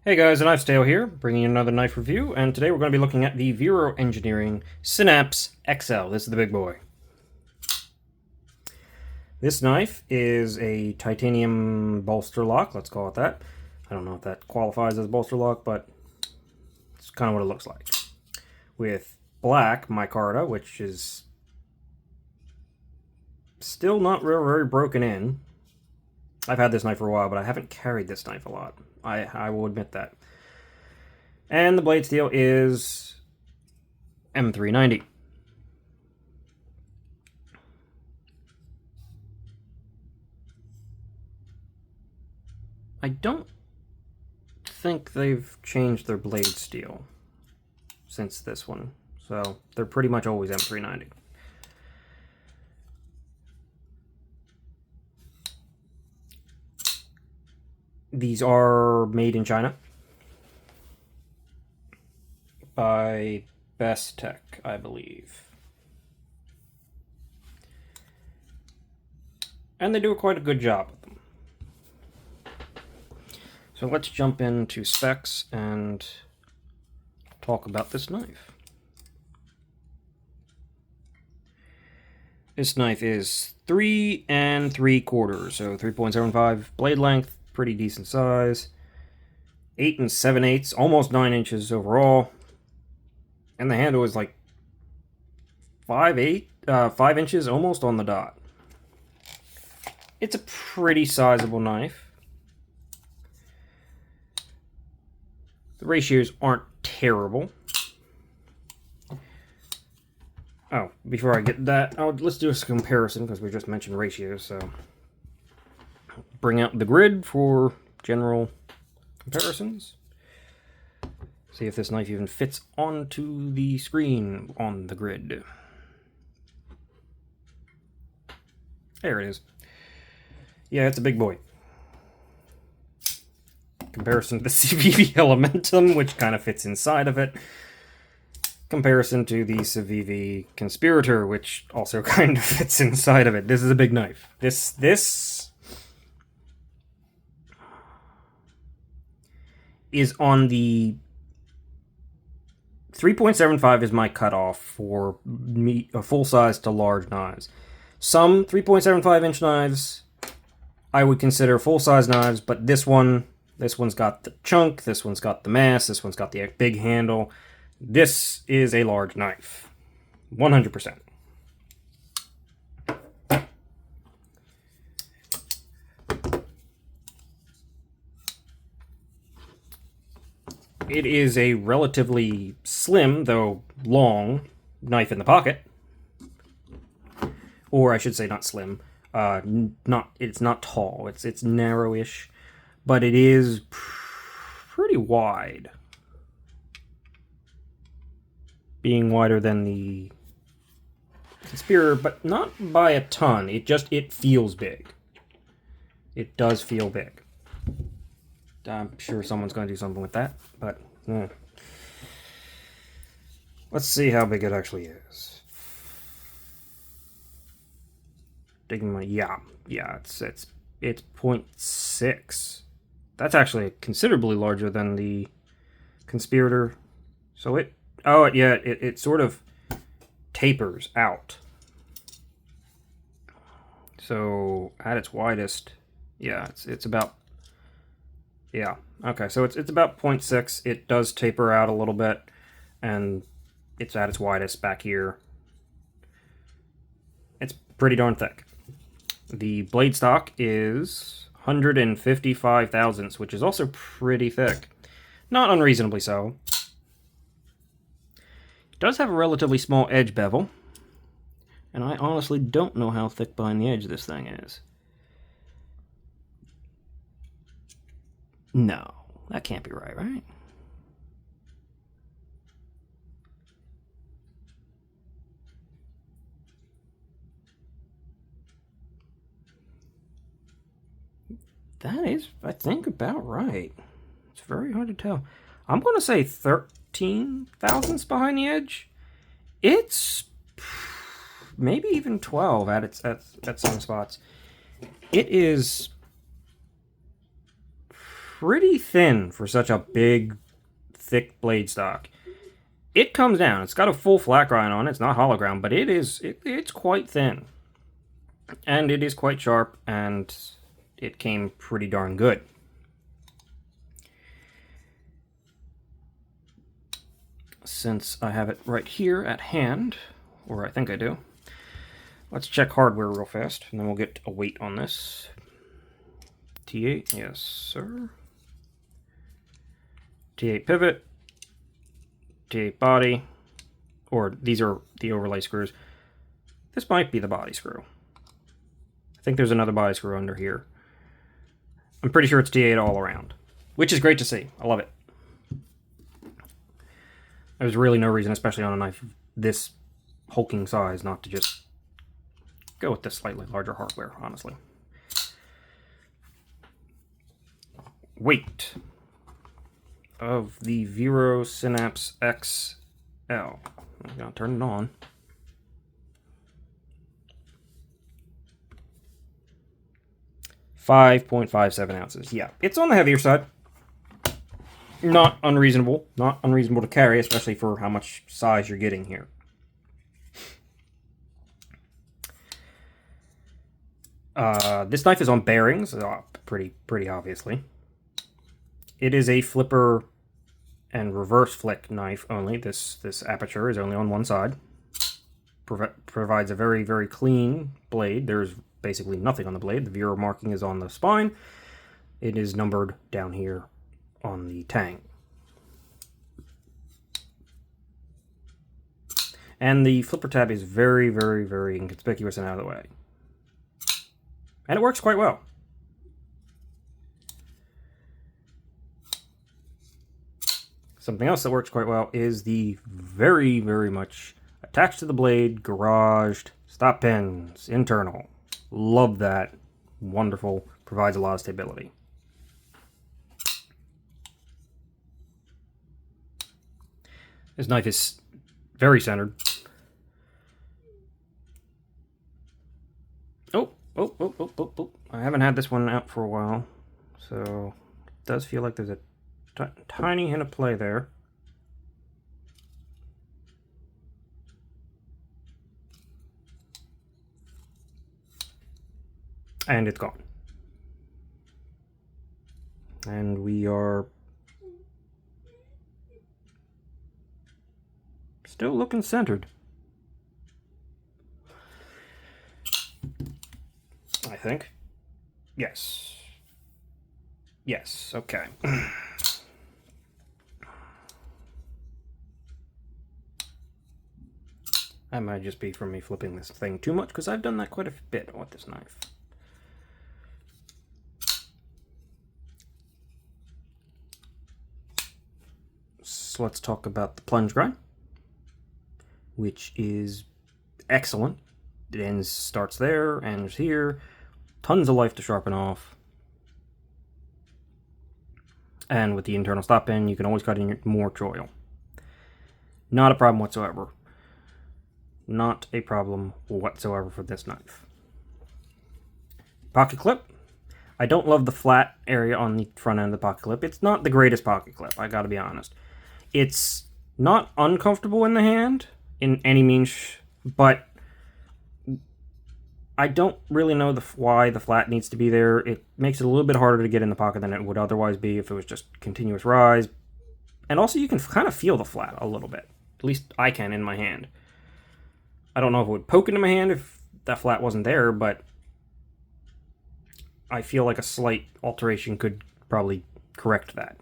Hey guys, Knife Tale here, bringing you another knife review, and today we're going to be looking at the Vero Engineering Synapse XL. This is the big boy. This knife is a titanium bolster lock, let's call it that. I don't know if that qualifies as a bolster lock, but it's kind of what it looks like. With black micarta, which is still not very broken in. I've had this knife for a while, but I haven't carried this knife a lot. I will admit that. And the blade steel is M390. I don't think they've changed their blade steel since this one, so they're pretty much always M390. These are made in China by Best Tech, I believe. And they do quite a good job with them. So let's jump into specs and talk about this knife. This knife is 3 3/4, so 3.75 blade length, pretty decent size. 8 7/8, almost 9 inches overall. And the handle is like 5 inches, almost on the dot. It's a pretty sizable knife. The ratios aren't terrible. Oh, before I get that, let's do a comparison because we just mentioned ratios. So, bring out the grid for general comparisons. See if this knife even fits onto the screen on the grid. There it is. Yeah, it's a big boy. Comparison to the Civivi Elementum, which kind of fits inside of it. Comparison to the Civivi Conspirator, which also kind of fits inside of it. This is a big knife. This is on the 3.75 is my cutoff for full size to large knives. Some 3.75 inch knives I would consider full size knives, but this one's got the chunk, this one's got the mass, this one's got the big handle. This is a large knife. 100%. It is a relatively slim, though long, knife in the pocket. Or I should say not slim. It's not tall. It's narrowish, but it is pretty wide. Being wider than the Conspirator, but not by a ton. It feels big. It does feel big. I'm sure someone's going to do something with that, but let's see how big it actually is. Digging my it's 0.6. That's actually considerably larger than the Conspirator. So it sort of tapers out. So at its widest, it's about. Yeah, okay, so it's about 0.6. It does taper out a little bit, and it's at its widest back here. It's pretty darn thick. The blade stock is 155 thousandths, which is also pretty thick. Not unreasonably so. It does have a relatively small edge bevel, and I honestly don't know how thick behind the edge this thing is. No, that can't be right, right? That is, I think, about right. It's very hard to tell. I'm going to say 13 thousandths behind the edge. It's maybe even 12 at some spots. It is pretty thin for such a big, thick blade stock. It comes down. It's got a full flat grind on it. It's not hollow ground, but it's quite thin. And it is quite sharp, and it came pretty darn good. Since I have it right here at hand, or I think I do, let's check hardware real fast, and then we'll get a weight on this. T8, yes sir. T8 pivot, T8 body, or these are the overlay screws. This might be the body screw. I think there's another body screw under here. I'm pretty sure it's T8 all around, which is great to see. I love it. There's really no reason, especially on a knife this hulking size, not to just go with this slightly larger hardware, honestly. Weight of the Vero Synapse XL. I'm gonna turn it on. .57 ounces. Yeah, it's on the heavier side. Not unreasonable. Not unreasonable to carry, especially for how much size you're getting here. This knife is on bearings, pretty obviously. It is a flipper and reverse flick knife only. This aperture is only on one side. Provides a very, very clean blade. There's basically nothing on the blade. The Vero marking is on the spine. It is numbered down here on the tang. And the flipper tab is very, very, very inconspicuous and out of the way. And it works quite well. Something else that works quite well is the very, very much attached to the blade, garaged stop pins, internal. Love that. Wonderful. Provides a lot of stability. This knife is very centered. Oh. I haven't had this one out for a while, so it does feel like there's a tiny hint of play there. And it's gone. And we are still looking centered. I think. Yes. Yes, okay. That might just be from me flipping this thing too much, because I've done that quite a bit with this knife. So let's talk about the plunge grind, which is excellent. It starts there, ends here. Tons of life to sharpen off. And with the internal stop pin, you can always cut in more oil. Not a problem whatsoever. Not a problem whatsoever for this knife. Pocket clip. I don't love the flat area on the front end of the pocket clip. It's not the greatest pocket clip, I gotta be honest. It's not uncomfortable in the hand, in any means, but I don't really know why the flat needs to be there. It makes it a little bit harder to get in the pocket than it would otherwise be if it was just continuous rise. And also you can kind of feel the flat a little bit. At least I can in my hand. I don't know if it would poke into my hand if that flat wasn't there, but I feel like a slight alteration could probably correct that.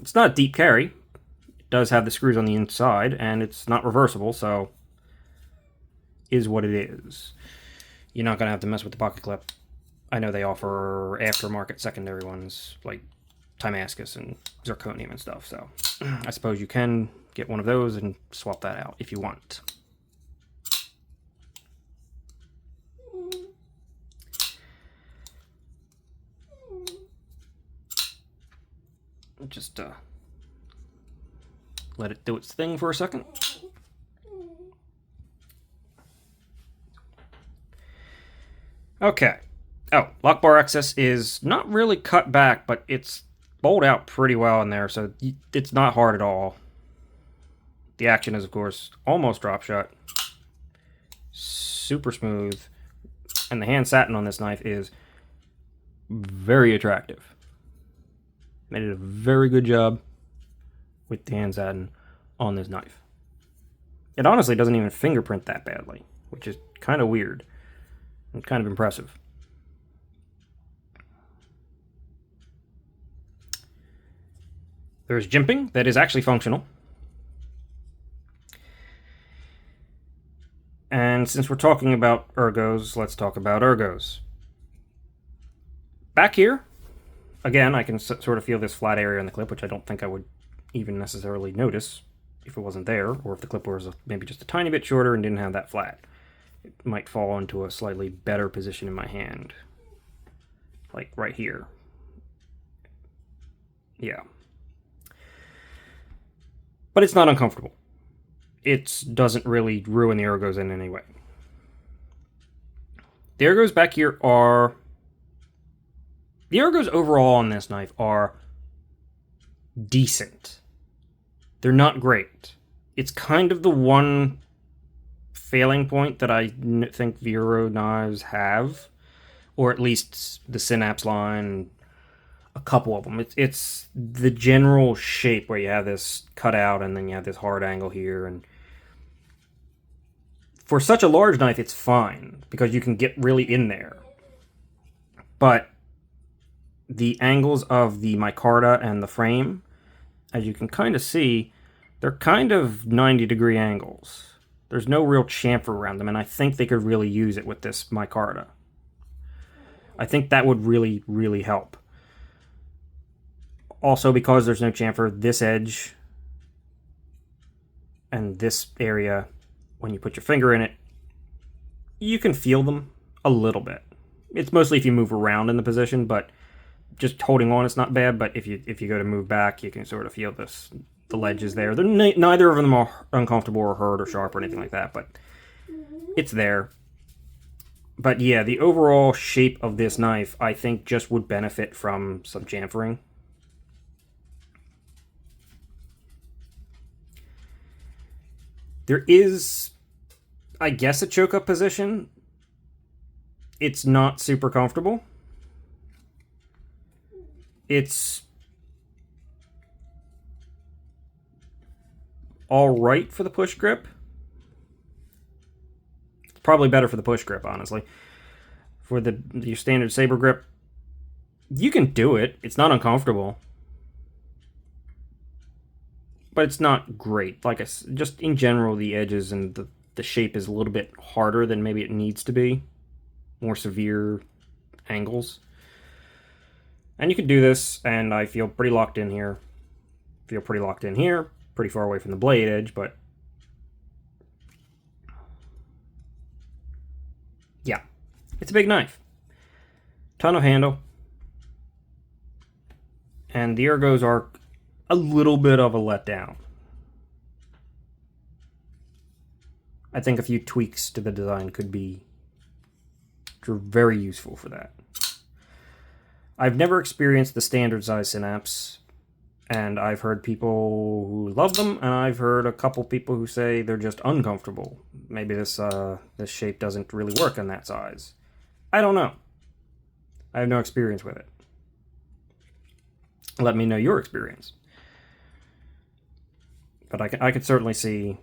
It's not a deep carry. It does have the screws on the inside, and it's not reversible, so is what it is. You're not going to have to mess with the pocket clip. I know they offer aftermarket secondary ones, like Timascus and Zirconium and stuff, so I suppose you can get one of those and swap that out if you want. Just let it do its thing for a second. Okay. Oh, lock bar access is not really cut back, but it's bowled out pretty well in there, so it's not hard at all. The action is, of course, almost drop shot. Super smooth. And the hand satin on this knife is very attractive. They did a very good job with the hand satin on this knife. It honestly doesn't even fingerprint that badly, which is kind of weird and kind of impressive. There's jimping that is actually functional. And since we're talking about ergos, let's talk about ergos. Back here, again, I can sort of feel this flat area in the clip, which I don't think I would even necessarily notice if it wasn't there, or if the clip was maybe just a tiny bit shorter and didn't have that flat. It might fall into a slightly better position in my hand. Like right here. Yeah. But it's not uncomfortable. It doesn't really ruin the ergos in any way. The ergos back here are... The ergos overall on this knife are decent. They're not great. It's kind of the one failing point that I think Vero knives have, or at least the Synapse line, a couple of them. It's the general shape where you have this cutout and then you have this hard angle here, and for such a large knife, it's fine because you can get really in there. But the angles of the micarta and the frame, as you can kind of see, they're kind of 90-degree angles. There's no real chamfer around them, and I think they could really use it with this micarta. I think that would really, really help. Also, because there's no chamfer, this edge and this area, when you put your finger in it, you can feel them a little bit. It's mostly if you move around in the position, but just holding on it's not bad. But if you go to move back, you can sort of feel the ledges there. Neither of them are uncomfortable or hurt or sharp or anything like that, but it's there. But yeah, the overall shape of this knife, I think, just would benefit from some chamfering. There is, I guess, a choke-up position. It's not super comfortable. It's all right for the push grip. It's probably better for the push grip, honestly. For your standard saber grip, you can do it. It's not uncomfortable. But it's not great. Like just in general, the edges and the shape is a little bit harder than maybe it needs to be. More severe angles. And you can do this, and I feel pretty locked in here. Feel pretty locked in here. Pretty far away from the blade edge, but yeah. It's a big knife. Ton of handle. And the ergos are a little bit of a letdown. I think a few tweaks to the design could be very useful for that. I've never experienced the standard size Synapse, and I've heard people who love them, and I've heard a couple people who say they're just uncomfortable. Maybe this shape doesn't really work in that size. I don't know. I have no experience with it. Let me know your experience. But I could certainly see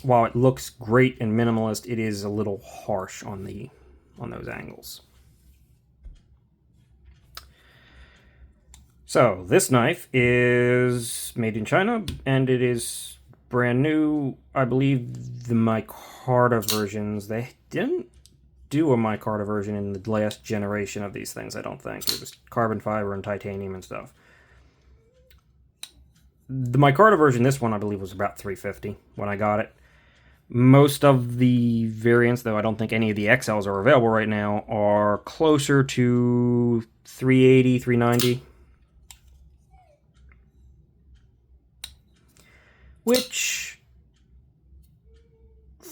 while it looks great and minimalist, it is a little harsh on those angles. So this knife is made in China, and it is brand new. I believe the micarta versions, they didn't do a micarta version in the last generation of these things, I don't think. It was carbon fiber and titanium and stuff. The micarta version, this one I believe was about $350 when I got it. Most of the variants, though I don't think any of the XLs are available right now, are closer to $380, $390. Which,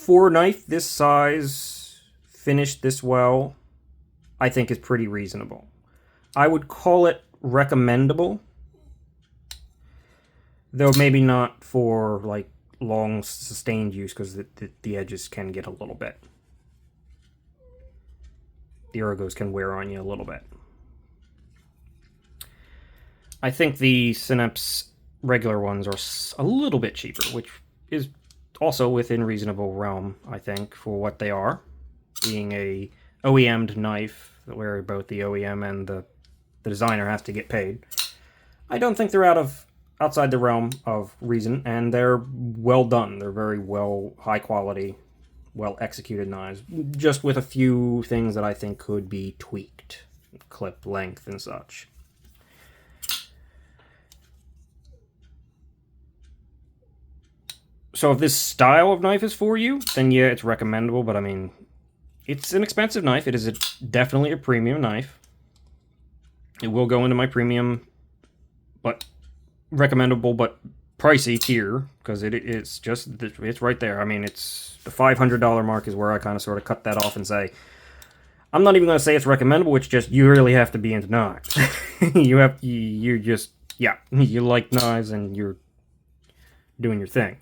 for a knife this size, finished this well, I think is pretty reasonable. I would call it recommendable, though maybe not for like long sustained use, because the edges can get a little bit. The ergos can wear on you a little bit. I think the Synapse regular ones are a little bit cheaper, which is also within reasonable realm, I think, for what they are. Being a OEM'd knife, where both the OEM and the designer has to get paid. I don't think they're outside the realm of reason, and they're well done. They're very well, high quality, well executed knives, just with a few things that I think could be tweaked, clip length and such. So if this style of knife is for you, then yeah, it's recommendable, but I mean, it's an expensive knife. It is definitely a premium knife. It will go into my premium, but recommendable, but pricey tier, because it's right there. I mean, it's the $500 mark is where I kind of sort of cut that off and say, I'm not even going to say it's recommendable, it's just you really have to be into knives. you like knives and you're doing your thing.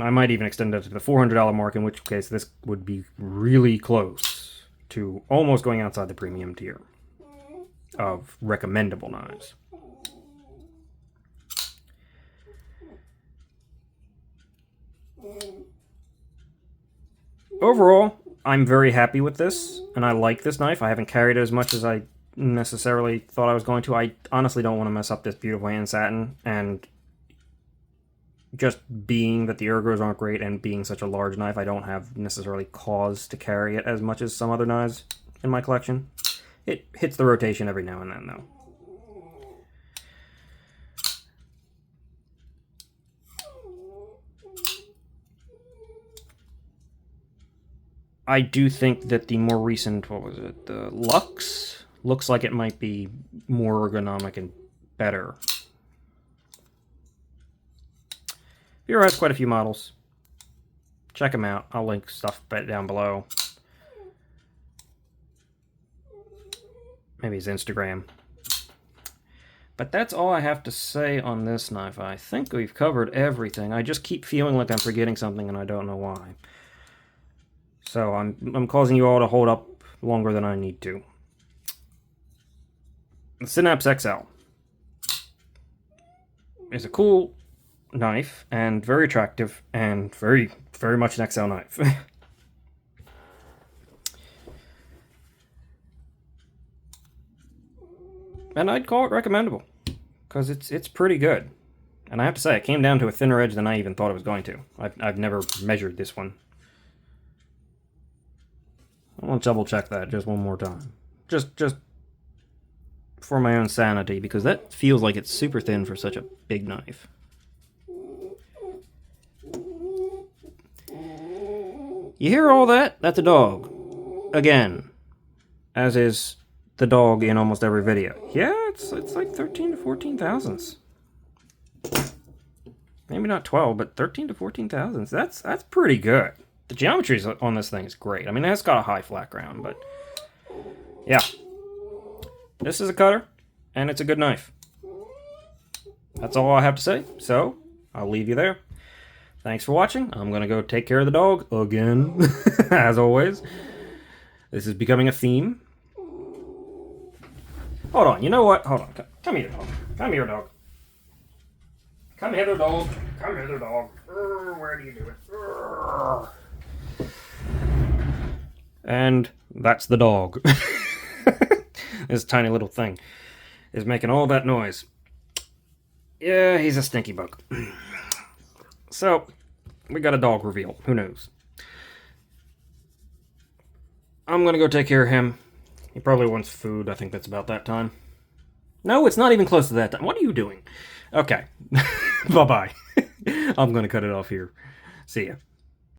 I might even extend that to the $400 mark, in which case this would be really close to almost going outside the premium tier of recommendable knives. Overall, I'm very happy with this, and I like this knife. I haven't carried it as much as I necessarily thought I was going to. I honestly don't want to mess up this beautiful hand satin, and just being that the ergos aren't great and being such a large knife, I don't have necessarily cause to carry it as much as some other knives in my collection. It hits the rotation every now and then, though. I do think that the more recent, what was it, the Lux, looks like it might be more ergonomic and better. Vero has quite a few models. Check them out. I'll link stuff down below. Maybe his Instagram. But that's all I have to say on this knife. I think we've covered everything. I just keep feeling like I'm forgetting something and I don't know why. So I'm causing you all to hold up longer than I need to. The Synapse XL is a cool knife and very attractive and very, very much an XL knife. And I'd call it recommendable because it's pretty good. And I have to say, it came down to a thinner edge than I even thought it was going to. I've never measured this one. I want to double check that just one more time. Just for my own sanity, because that feels like it's super thin for such a big knife. You hear all that? That's a dog. Again. As is the dog in almost every video. Yeah, it's like 13 to 14 thousandths. Maybe not 12, but 13 to 14 thousandths. That's pretty good. The geometry on this thing is great. I mean, it's got a high flat ground, but yeah. This is a cutter, and it's a good knife. That's all I have to say, so I'll leave you there. Thanks for watching. I'm going to go take care of the dog again, as always. This is becoming a theme. Hold on, you know what? Hold on. Come here, dog. Come here, dog. Come hither, dog. Come hither, dog. Where do you do it? And that's the dog. This tiny little thing is making all that noise. Yeah, he's a stinky bug. So, we got a dog reveal. Who knows? I'm gonna go take care of him. He probably wants food. I think that's about that time. No, it's not even close to that time. What are you doing? Okay. Bye-bye. I'm gonna cut it off here. See ya.